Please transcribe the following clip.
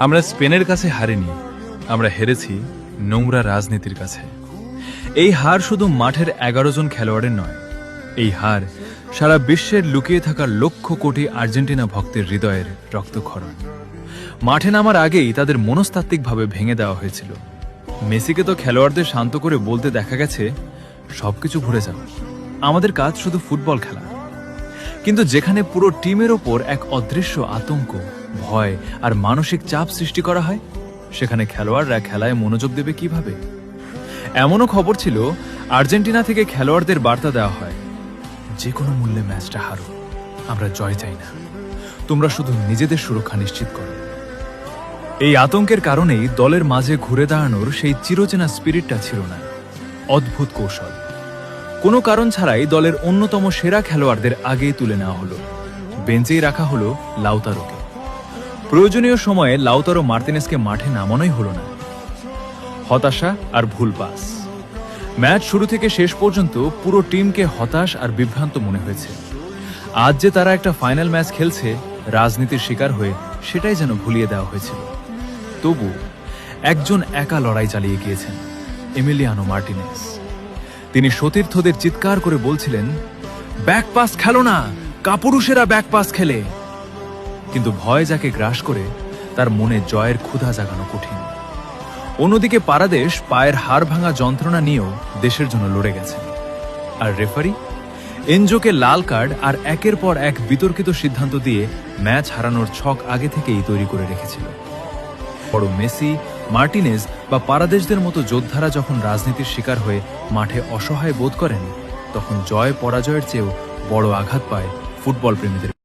আমরা স্পেনের কাছে হারিনি, আমরা হেরেছি নোংরা রাজনীতির কাছে। এই হার শুধু মাঠের 11 জন খেলোয়াড়ের নয়, এই হার সারা বিশ্বের লুকিয়ে থাকা লক্ষ কোটি আর্জেন্টিনা ভক্তের হৃদয়ের রক্তক্ষরণ। মাঠে নামার আগেই তাদের মনস্তাত্ত্বিকভাবে ভেঙে দেওয়া হয়েছিল। মেসিকে তো খেলোয়াড়দের শান্ত করে বলতে দেখা গেছে, সবকিছু ভুলে যাও, আমাদের কাজ শুধু ফুটবল খেলা। কিন্তু যেখানে পুরো টিমের ওপর এক অদৃশ্য আতঙ্ক, ভয় আর মানসিক চাপ সৃষ্টি করা হয়, সেখানে খেলোয়াড়রা খেলায় মনোযোগ দেবে কিভাবে? এমনও খবর ছিল, আর্জেন্টিনা থেকে খেলোয়াড়দের বার্তা দেওয়া হয়, যে কোনো মূল্যে ম্যাচটা হারো, আমরা জয় চাই না, তোমরা শুধু নিজেদের সুরক্ষা নিশ্চিত করো। এই আতঙ্কের কারণেই দলের মাঝে ঘুরে দাঁড়ানোর সেই চিরচেনা স্পিরিটটা ছিল না। অদ্ভুত কৌশল, কোনো কারণ ছাড়াই দলের অন্যতম সেরা খেলোয়াড়দের আগেই তুলে নেওয়া হলো, বেঞ্চেই রাখা হলো লাউতারোকে। প্রয়োজনীয় সময়ে লাউতারো মার্তিনেসকে মাঠে নামানোই হলো না। হতাশা আর ভুল পাস। ম্যাচ শুরু থেকে শেষ পর্যন্ত পুরো টিমকে হতাশ আর বিভ্রান্ত মনে হয়েছে। আজ যে তারা একটা ফাইনাল ম্যাচ খেলছে, রাজনীতির শিকার হয়ে, সেটাই যেন ভুলিয়ে দেওয়া হয়েছিল। তবু একজন একা লড়াই চালিয়ে গিয়েছেন, এমিলিয়ানো মার্টিনেস। তিনি সতীর্থদের চিৎকার করে বলছিলেন, ব্যাক পাস খেলো না, কাপুরুষেরা ব্যাক পাস খেলে। কিন্তু ভয় যাকে গ্রাস করে, তার মনে জয়ের ক্ষুধা জাগানো কঠিন। অন্যদিকে পারাদেশ পায়ের হাড় ভাঙা যন্ত্রণা নিয়েও দেশের জন্য লড়ে গেছেন। আর রেফারি এনজোকে লাল কার্ড আর একের পর এক বিতর্কিত সিদ্ধান্ত দিয়ে ম্যাচ হারানোর ছক আগে থেকেই তৈরি করে রেখেছিল। বড় মেসি, মার্টিনেজ বা পারাদেশদের মতো যোদ্ধারা যখন রাজনীতির শিকার হয়ে মাঠে অসহায় বোধ করেন, তখন জয় পরাজয়ের চেয়েও বড় আঘাত পায় ফুটবল প্রেমীদের।